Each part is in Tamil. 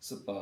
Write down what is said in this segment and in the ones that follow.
சப்பா!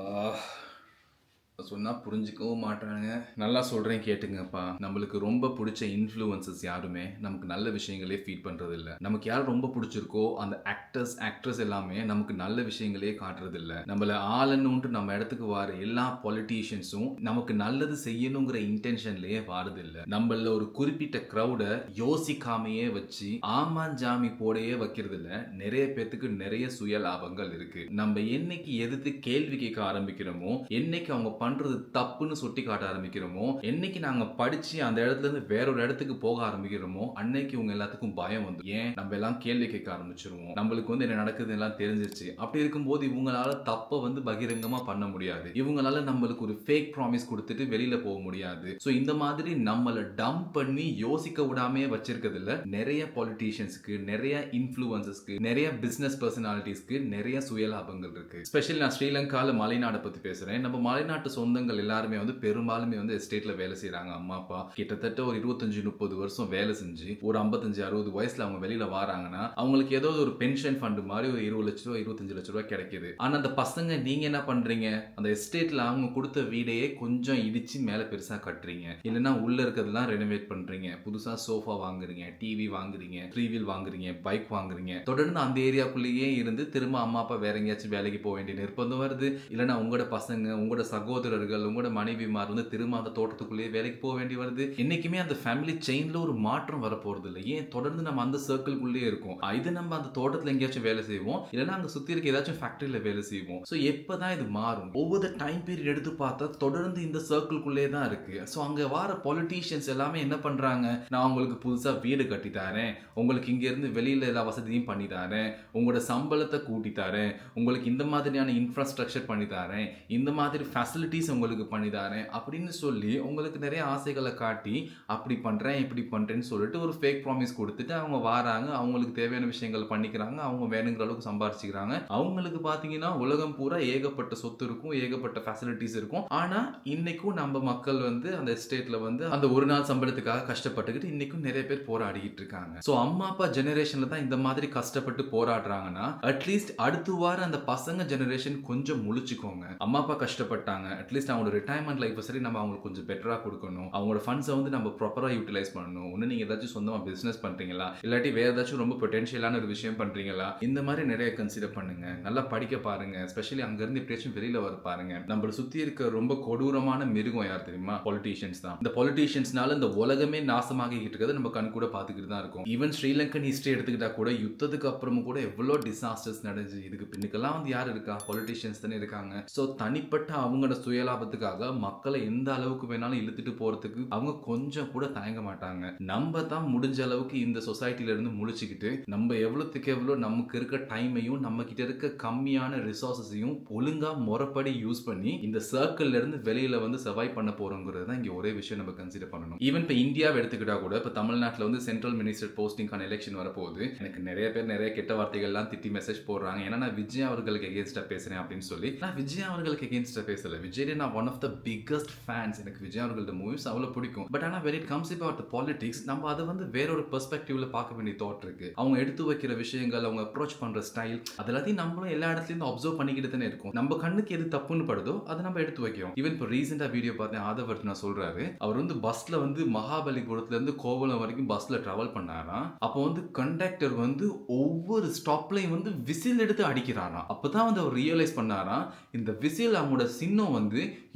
சொன்னா புரிஞ்சுக்கவும் மாட்றானுங்க. நல்லா சொல்றேன் கேட்டுங்கப்பா. நம்மளுக்கு ரொம்ப புடிச்ச இன்ஃப்ளூயன்சர்ஸ் யாருமே நமக்கு நல்ல விஷயங்களே ஃபீட் பண்றதில்ல. நமக்கு யார் ரொம்ப புடிச்சிருக்கோ, அந்த ஆக்டர்ஸ், ஆக்ட்ரஸ் எல்லாமே நமக்கு நல்ல விஷயங்களே காட்டுறதில்ல. நம்மள ஆளணுன்ட்டு நம்ம இடத்துக்கு வார எல்லா பொலிட்டீஷியன்ஸும் நமக்கு நல்லது செய்யணுங்கிற இன்டென்ஷன்லயே வாரதில்ல. நம்மள ஒரு குறிப்பிட்ட கிரவுட யோசிக்காமயே வச்சு, ஆமாஞ்சாமி போடயே வைக்கிறதுல நெறைய பேத்துக்கு நெறைய சுய லாபங்கள் இருக்கு. நம்ம என்னைக்கு எதிர்த்து கேள்வி கேட்க ஆரம்பிக்கிறோமோ, என்னைக்கு அவங்க பண்றது தப்புன்னு சுட்டி காட்ட ஆரம்பிக்கிறோமோ, என்னைக்கு நாங்க படிச்சு அந்த இடத்துல இருந்து வேற ஒரு இடத்துக்கு போக ஆரம்பிக்கிறோமோ, அன்னைக்கு இவங்க எல்லாத்துக்கும் பயம் வந்துரும். ஏன்? நம்ம எல்லாம் கேள்வி கேட்க ஆரம்பிச்சுருவோம். நம்மளுக்கு என்ன நடக்குதுன்னு எல்லாம் தெரிஞ்சிருச்சு. அப்படி இருக்கும்போது இவங்களால தப்ப பகிரங்கமா பண்ண முடியாது. இவங்களால நம்மளுக்கு ஒரு ஃபேக் ப்ராமிஸ் குடுத்துட்டு வெளியில போக முடியாது. சோ இந்த மாதிரி நம்மள டம்ப் பண்ணி யோசிக்க விடாமயே வச்சிருக்கிறதுல நெறைய பொலிட்டீஷியன்ஸ்க்கு, நெறைய இன்ஃப்ளூயன்சர்ஸ்க்கு, நெறைய பிசினஸ் பர்சனாலிட்டீஸ்க்கு நெறைய சுயலாபங்கள் இருக்கு. ஸ்பெஷலி நான் ஸ்ரீலங்கால மலைநாட பத்தி பேசுறேன். நம்ம மலைநாட்டு சொந்தங்கள் எல்லாருமே பெரும்பாலுமே எஸ்டேட்ல வேலை செய்றாங்க. அம்மா, அப்பா கிட்டத்தட்ட ஒரு 25, 30 வருஷம் வேலை செஞ்சு ஒரு 55, 60 வயசுல அவங்க வெளியில வாராங்கன்னா, அவங்களுக்கு ஏதோ ஒரு பென்ஷன் ஃபண்ட் மாரி ஒரு 20 லட்ச ரூபாய், 25 லட்ச ரூபாய் கிடைக்குது. ஆனா அந்த பசங்க நீங்க என்ன பண்றீங்க? அந்த எஸ்டேட்ல அவங்க கொடுத்த வீடையே கொஞ்சம் இடிச்சு மேல பெருசா கட்டுறீங்க. இல்லன்னா உள்ள இருக்கிறதெல்லாம் ரெனோவேட் பண்றீங்க. புதுசா சோஃபா வாங்குறீங்க, டிவி வாங்குறீங்க, 3 வீல் வாங்குறீங்க, பைக் வாங்குறீங்க. தொடர்ந்து அந்த ஏரியாக்குள்ளேயே இருந்து திரும்ப அம்மா, அப்பா வேற எங்கேயாச்சும் வேலைக்கு போக வேண்டிய நிர்பந்தம் வருது. இல்லன்னா உங்களோட பசங்க, உங்களோட சகோதரர்கள், உங்களோட மனைவிமார் திரும்ப அந்த தோட்டத்துக்குள்ளேயே வேலைக்கு போக வேண்டி வருது. என்னைக்குமே அந்த ஃபேமிலி செயின்ல ஒரு மாற்றம் வரப்போறது இல்ல. ஏன்? தொடர்ந்து நம்ம அந்த சர்க்கிள்குள்ளேயே இருக்கோம். இது நம்ம அந்த தோட்டத்துல எங்கேயாச்சும் வேலை செய்வோம். இல்லன்னா அங்க சுத்தி இருக்க ஏதாச்சும் ஃபேக்டரியில வேலை செய்வோம். சோ எப்பதான் இது மாறும்? ஒவ்வொரு டைம் பீரியட் எடுத்து பார்த்தா தொடர்ந்து இந்த சர்க்கிள்குள்ளேயே தான் இருக்கு. சோ அங்க வார பொலிட்டீஷியன்ஸ் எல்லாமே என்ன பண்றாங்க? நான் உங்களுக்கு புதுசா வீடு கட்டி தரேன். உங்களுக்கு இங்க இருந்து வெளியில எல்லா வசதியும் பண்ணி தரேன். உங்களோட சம்பளத்தை கூட்டி தரேன். உங்களுக்கு இந்த மாதிரியான இன்ஃப்ராஸ்ட்ரக்சர் பண்ணி தரேன். இந்த மாதிரி ஃபெசிலிட்டிஸ் உங்களுக்கு பண்ணி தரேன் அப்படின்னு சொல்லி உங்களுக்கு நிறைய ஆசைகளை காட்டி அப்படி பண்றேன் இப்படி பண்றேன்னு சொல்லிட்டு ஒரு ஃபேக் ப்ராமிஸ் கொடுத்துட்டு அவங்க வாராங்க. அவங்களுக்கு தேவையான விஷயங்கள் பண்ணிக்கிறாங்க. அவங்க வேணுங்கிற அளவுக்கு சம்பாரிச்சுக்கிறாங்க. அவங்களுக்கு பாத்தீங்கன்னா உலகம் பூரா ஏகப்பட்ட சொத்து இருக்கும், ஏகப்பட்ட ஃபெசிலிட்டிஸ் இருக்கும். ஆனா இன்னைக்கும் நம்ம மக்கள் அந்த எஸ்டேட்ல அந்த ஒரு நாள் சம்பளத்துக்காக கஷ்டப்பட்டுக்கிட்டு இன்னைக்கும் நிறைய பேர் போராடிக்கிட்டு இருக்காங்க. சோ அம்மா அப்பா ஜெனரேஷன்ல தான் இந்த மாதிரி கஷ்டப்பட்டு போராடுறாங்கன்னா அட்லீஸ்ட் அடுத்து வார அந்த பசங்க ஜெனரேஷன் கொஞ்சம் முழிச்சுக்கோங்க. அம்மா அப்பா கஷ்டப்பட்டாங்க. அட்லீஸ்ட் அவங்களோட ரிட்டையர்மெண்ட் லைஃப் சரி நம்ம அவங்களுக்கு கொஞ்சம் பெட்டரா கொடுக்கணும். அவங்களோட ஃபண்ட்ஸை நம்ம ப்ராப்பரா யூட்டிலைஸ் பண்ணணும். ஒன்னு நீங்க ஏதாச்சும் சொந்தமா பிசினஸ் பண்றீங்களா, இல்லாட்டி வேற ஏதாச்சும் ரொம்ப பொட்டன்ஷியலான ஒரு விஷயம் பண்றீங்களா, இந்த மாதிரி நிறைய கன்சிடர் பண்ணுங்க. நல்லா படிக்க பாருங்க. ஸ்பெஷலி அங்க இருந்து எப்படியாச்சும் வெளியில வர பாருங்க. நம்மள சுத்தி இருக்க ரொம்ப கொடூரமான மிருகம் யார் தெரியுமா? பொலிட்டீஷியன்ஸ் தான். இந்த பொலிட்டீஷியன்ஸ்னால இந்த உலகமே நாசமாகிட்டு இருக்கிறது நம்ம கண் கூட பாத்துக்கிட்டு தான் இருக்கும். ஈவன் ஸ்ரீலங்கன் ஹிஸ்டரி எடுத்துக்கிட்டா கூட யுத்தத்துக்கு அப்புறமும் கூட எவ்வளவு டிசாஸ்டர்ஸ் நடந்துச்சு. இதுக்கு பின்னுக்கெல்லாம் யார் இருக்கா? பொலிட்டீஷியன்ஸ் தானே இருக்காங்க. சோ தனிப்பட்ட அவங்களோட சுயலாபத்துக்காக மக்களை எந்த அளவுக்கு வேணாலும் இழுத்துட்டு போறதுக்கு அவங்க கொஞ்சம் கூட தயங்க மாட்டாங்க. நம்ம தான் முடிஞ்ச அளவுக்கு இந்த சொசைட்டில இருந்து முழிச்சுக்கிட்டு நம்ம எவ்வளவுக்கு எவ்வளவு நமக்கு இருக்க டைமையும் நம்ம கிட்ட இருக்க கம்மியான ரிசோர்ஸஸையும் ஒழுங்கா முறைப்படி யூஸ் பண்ணி இந்த சர்க்கிள்ல இருந்து வெளியில சர்வைவ் பண்ண போறோங்கிறது தான் இங்க ஒரே விஷயம் நம்ம கன்சிடர் பண்ணணும். ஈவன் இப்ப இந்தியாவை எடுத்துக்கிட்டா கூட இப்ப தமிழ்நாட்டுல சென்ட்ரல் மினிஸ்டர் போஸ்டிங்கான எலெக்ஷன் வரப்போகுது. எனக்கு நிறைய பேர் நிறைய கெட்ட வார்த்தைகள் எல்லாம் திட்டி மெசேஜ் போடுறாங்க. ஏன்னா நான் விஜய் அவர்களுக்கு எகேன்ஸ்டா பேசுறேன் அப்படின்னு சொல்லி. நான் விஜய் அவர்களுக்கு எகேன்ஸ்டா பேசல. விஜய் நான் one of the biggest fans. எனக்கு விஜய் அவர்களோட மூவிஸ் அவ்வளவு பிடிக்கும். பட் ஆனா when it comes about the politics நம்ம அதை வேற ஒரு பெர்ஸ்பெக்டிவ்ல பார்க்க வேண்டிய தாட் இருக்கு. அவங்க எடுத்து வைக்கிற விஷயங்கள், அவங்க அப்ரோச் பண்ற ஸ்டைல், அதெல்லாத்தையும் நம்மளும் எல்லா இடத்துலயும் அப்சர்வ் பண்ணிக்கிட்டு தானே இருக்கும். நம்ம கண்ணுக்கு எது தப்புன்னு படுதோ அதை நம்ம எடுத்து வைக்கிறோம். ஈவன் இப்போ ரீசெண்டா வீடியோ பார்த்தேன். ஆதவர்த்தனா சொல்றாரு, அவர் பஸ்ல மகாபலிபுரத்துல இருந்து கோவளம் வரைக்கும் பஸ்ல டிராவல் பண்ணாராம். அப்போ கண்டக்டர் ஒவ்வொரு ஸ்டாப்லயும் விசில் எடுத்து அடிக்கிறாராம். அப்பதான் அவர் ரியலைஸ் பண்ணாராம், இந்த விசில் அவங்களோட சின்னம்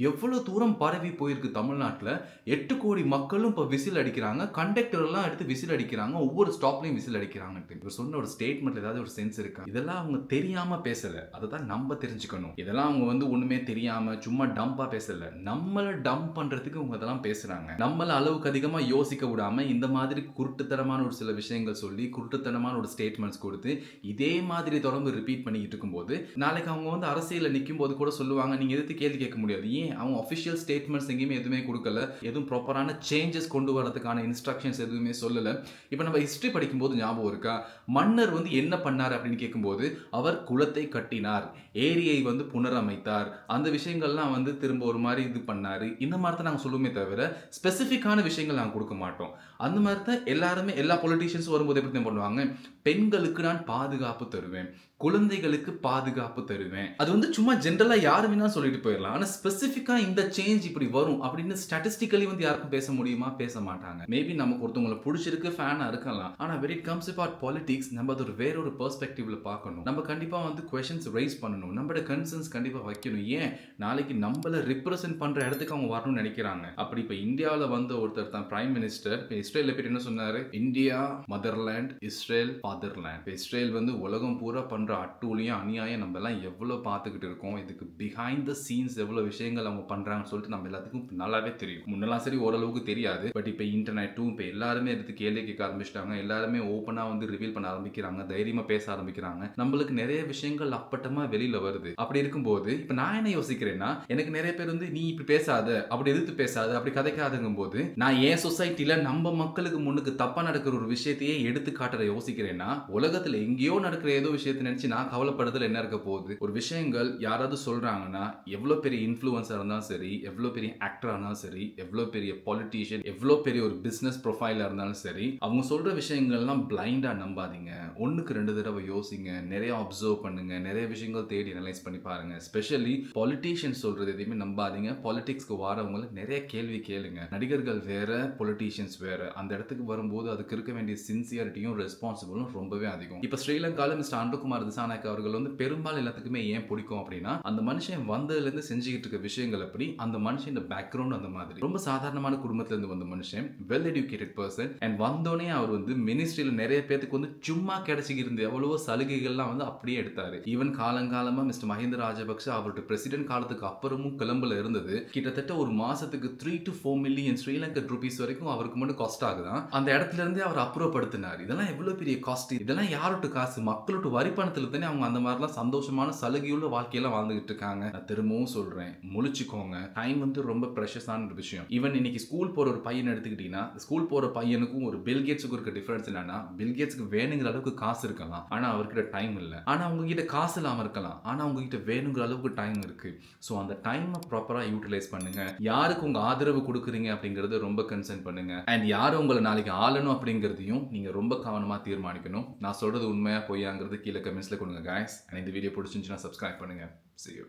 எவ்வளவு தூரம் பரவி போயிருக்கு தமிழ்நாட்டுல. 8 கோடி மக்களும் இப்ப விசில் அடிக்கிறாங்க. கண்டக்டர் எல்லாம் எடுத்து விசில் அடிக்கிறாங்க. ஒவ்வொரு ஸ்டாப்லயும் விசில் அடிக்கிறாங்க. இவர் சொன்ன ஒரு ஸ்டேட்மெண்ட்ல ஏதாவது ஒரு சென்ஸ் இருக்கா? இதெல்லாம் அவங்க தெரியாம பேசல. அததான் நம்ம தெரிஞ்சுக்கணும். இதெல்லாம் அவங்க ஒண்ணுமே தெரியாம சும்மா டம்பா பேசல. நம்மள டம்ப் பண்றதுக்கு அவங்க இதெல்லாம் பேசுறாங்க. நம்மள அளவுக்கு அதிகமா யோசிக்க விடாம இந்த மாதிரி குருட்டுத்தனமான ஒரு சில விஷயங்கள் சொல்லி குருட்டுத்தனமான ஒரு ஸ்டேட்மெண்ட்ஸ் கொடுத்து இதே மாதிரி தொடர்ந்து ரிப்பீட் பண்ணிட்டு இருக்கும்போது நாளைக்கு அவங்க அரசியல்ல நிக்கும் போது கூட சொல்லுவாங்க, நீங்க எதிர்த்து கேள்வி கேட்க முடியாது. ஏன்? அவங்க அபிஷியல் ஸ்டேட்மெண்ட்ஸ் எங்கேயுமே எதுவுமே கொடுக்கல. எதுவும் ப்ராப்பரான சேஞ்சஸ் கொண்டு வரதுக்கான இன்ஸ்ட்ரக்ஷன்ஸ் எதுவுமே சொல்லல. இப்போ நம்ம ஹிஸ்டரி படிக்கும்போது ஞாபகம் இருக்கா? மன்னர் என்ன பண்ணார் அப்படின்னு கேட்கும்போது அவர் குலத்தை கட்டினார். ஏரியை வந்து புனரமைத்தார், அந்த விஷயங்கள்லாம் வந்து திரும்ப ஒரு மாதிரி இது பண்ணாரு, இந்த மாதிரி தான் நாங்கள் சொல்லுவோமே தவிர ஸ்பெசிஃபிக்கான விஷயங்கள் நாங்கள் கொடுக்க மாட்டோம். அந்த மாதிரி தான் எல்லாருமே எல்லா பொலிட்டீஷியன்ஸ் வரும்போது எப்படி தான் பண்ணுவாங்க, பெண்களுக்கு நான் பாதுகாப்பு தருவேன், குழந்தைகளுக்கு பாதுகாப்பு தருவேன். அது வந்து சும்மா ஜென்ரலா யாரு வேணா சொல்லிட்டு போயிடலாம். ஆனா ஸ்பெசிஃபிக்கா இந்த சேஞ்ச் இப்படி வரும் அப்படின்னு ஸ்டாட்டிஸ்டிக்கலி வந்து யாருக்கும் பேச முடியுமா? பேச மாட்டாங்க. மேபி நமக்கு ஒருத்தவங்களை பிடிச்சிருக்கு, ஃபேனா இருக்கலாம். ஆனா when it comes about politics நம்ம அது ஒரு வேற ஒரு பெர்ஸ்பெக்டிவ்ல பார்க்கணும். நம்ம கண்டிப்பா வந்து கொஸ்டின்ஸ் ரைஸ் பண்ணணும். நம்மளோட கன்சர்ன்ஸ் கண்டிப்பா வைக்கணும். ஏன் நாளைக்கு நம்மள ரிப்ரசென்ட் பண்ற இடத்துக்கு அவங்க வரணும்னு நினைக்கிறாங்க. அப்படி இப்ப இந்தியாவில் வந்த ஒருத்தர் தான் பிரைம் மினிஸ்டர். இஸ்ரேல் பற்றி என்ன சொன்னாரு? India motherland, Israel fatherland. Israel வந்து உலகம் பூரா பண்ற அட்டூழியம், அநியாயம் நம்ம எல்லாம் எவ்வளவு பார்த்துக்கிட்டு இருக்கோம். இதுக்கு பிஹைண்ட் த சீன்ஸ் எவ்வளவு விஷயங்கள் அவங்க பண்றாங்கன்னு சொல்லிட்டு நம்ம எல்லாத்துக்கும் நல்லாவே தெரியும். முன்னெல்லாம் சரி ஓரளவுக்கு தெரியாது. பட் இப்போ இன்டர்நெட்டும் இப்போ எல்லாருமே எடுத்து கேள்வி கேட்க ஆரம்பிச்சிட்டாங்க. எல்லாருமே ஓப்பனா வந்து ரிவீல் பண்ண ஆரம்பிக்கிறாங்க, தைரியமா பேச ஆரம்பிக்கிறாங்க. நம்மளுக்கு நிறைய விஷயங்கள் அப்பட்டமா வெளியில வருது. அப்படி இருக்கும்போது இப்போ நான் என்ன யோசிக்கிறேன்னா, எனக்கு நிறைய பேர் வந்து நீ இப்படி பேசாத, அப்படி எதிர்த்து பேசாத, அப்படி கதைக்காதுங்கும் போது நான் ஏன் சொசைட்டில நம்ம மக்களுக்கு முன்னுக்கு தப்பா நடக்கிற ஒரு விஷயத்தையே எடுத்து காட்டுற யோசிக்கிறேன்னா, உலகத்துல எங்கேயோ நடக்கிற ஏதோ விஷயத்தை நினைச்சு நான் கவலைப்படுறதுல என்ன இருக்க போகுது? ஒரு விஷயங்கள் யாராவது சொல்றாங்கன்னா, எவ்வளவு பெரிய இன்ஃப்ளூயன்ஸா இருந்தாலும் சரி, எவ்வளவு பெரிய ஆக்டரா இருந்தாலும் சரி, எவ்வளவு பெரிய பொலிட்டீஷியன், எவ்வளவு பெரிய ஒரு பிசினஸ் ப்ரொஃபைலா இருந்தாலும் சரி, அவங்க சொல்ற விஷயங்கள்லாம் பிளைண்டா நம்பாதீங்க. ஒண்ணுக்கு 2 தடவை யோசிங்க, நிறைய அப்சர்வ் பண்ணுங்க, நிறைய விஷயங்கள் தேடி அனலைஸ் பண்ணி பாருங்க. ஸ்பெஷலி பொலிட்டீஷியன் சொல்றது எதையுமே நம்பாதீங்க. பாலிடிக்ஸ்க்கு வரவங்களை நிறைய கேள்வி கேளுங்க. நடிகர்கள் வேற, பொலிட்டீஷியன்ஸ் வேற. அந்த இடத்துக்கு வரும்போது அதுக்கு இருக்க வேண்டிய சின்சியரிட்டியும் ரெஸ்பான்சிபிளும் ரொம்பவே அதிகம். இப்ப ஸ்ரீலங்கால மிஸ்டர் அன்புகுமார் திசாநாயக் அவர்கள் வந்து பெரும்பாலும் எல்லாத்துக்குமே ஏன் பிடிக்கும் அப்படின்னா, அந்த மனுஷன் வந்ததுல இருந்து செஞ்சுக்கிட்டு இருக்க விஷயங்கள் அப்படி, அந்த மனுஷன் பேக்ரவுண்ட் அந்த மாதிரி ரொம்ப சாதாரணமான குடும்பத்துல இருந்து வந்த மனுஷன், வெல் எஜுகேட்டட் பர்சன். அண்ட் வந்தோடனே அவர் வந்து மினிஸ்ட்ரியில நிறைய பேருக்கு வந்து சும்மா கிடைச்சிருந்த எவ்வளவோ சலுகைகள்லாம் வந்து அப்படியே எடுத்தாரு. ஈவன் காலங்காலமா மிஸ்டர் மஹிந்த ராஜபக்ஷ அவருடைய பிரசிடென்ட் காலத்துக்கு அப்புறமும் கொலம்புல இருந்தது. கிட்டத்தட்ட ஒரு மாசத்துக்கு 3 to 4 மில்லியன் ஸ்ரீலங்கன் ரூபீஸ் வரைக்கும் அவருக்கு மட்டும் காஸ்ட் ஆகுதான். அந்த இடத்துல இருந்தே அவர் அப்ரூவப்படுத்தினார். இதெல்லாம் எவ்வளவு பெரிய காஸ்ட், இதெல்லாம் யாரோட காசு? மக்களோட வரி பணத்துல தானே அவங்க அந்த மாதிரிலாம் சந்தோஷமான சலுகையுள்ள வாழ்க்கையெல்லாம் வாழ்ந்துகிட்டு இருக்காங்க. நான் திரும்பவும் சொல்றேன், முழிச்சுக்கோங்க. டைம் வந்து ரொம்ப ப்ரெஷஸான ஒரு விஷயம். ஈவன் இன்னைக்கு ஸ்கூல் போற ஒரு பையன் எடுத்துக்கிட்டீங்கன்னா, ஸ்கூல் போற பையனுக்கும் ஒரு பில்கேட்ஸுக்கும் இருக்க டிஃபரன்ஸ் என்னன்னா, பில்கேட்ஸ்க்கு வேணுங்கிற அளவுக்கு காசு இருக்கலாம், ஆனா அவர்கிட்ட டைம் இல்லை. ஆனா உங்ககிட்ட காசு இல்லாம இருக்கலாம், ஆனா உங்ககிட்ட வேணுங்கிற அளவுக்கு டைம் இருக்கு. ஸோ அந்த டைமை ப்ராப்பரா யூட்டிலைஸ் பண்ணுங்க. யாருக்கு உங்க ஆதரவு கொடுக்குறீங்க அப்படிங்கறது ரொம்ப கன்சர்ன் பண்ணுங்க. அண்ட் யாரும் உங்களை நாளைக்கு ஆளணும் அப்படிங்கிறதையும் நீங்க ரொம்ப கவனமா தீர்மானிக்கணும். நான் சொல்றது உண்மையா பொய்யாங்கிறது கீழே கமெண்ட்ஸ்ல கொடுங்க guys. அண்ட் இந்த வீடியோ பிடிச்சிருந்துச்சுன்னா சப்ஸ்கிரைப் பண்ணுங்க. See you.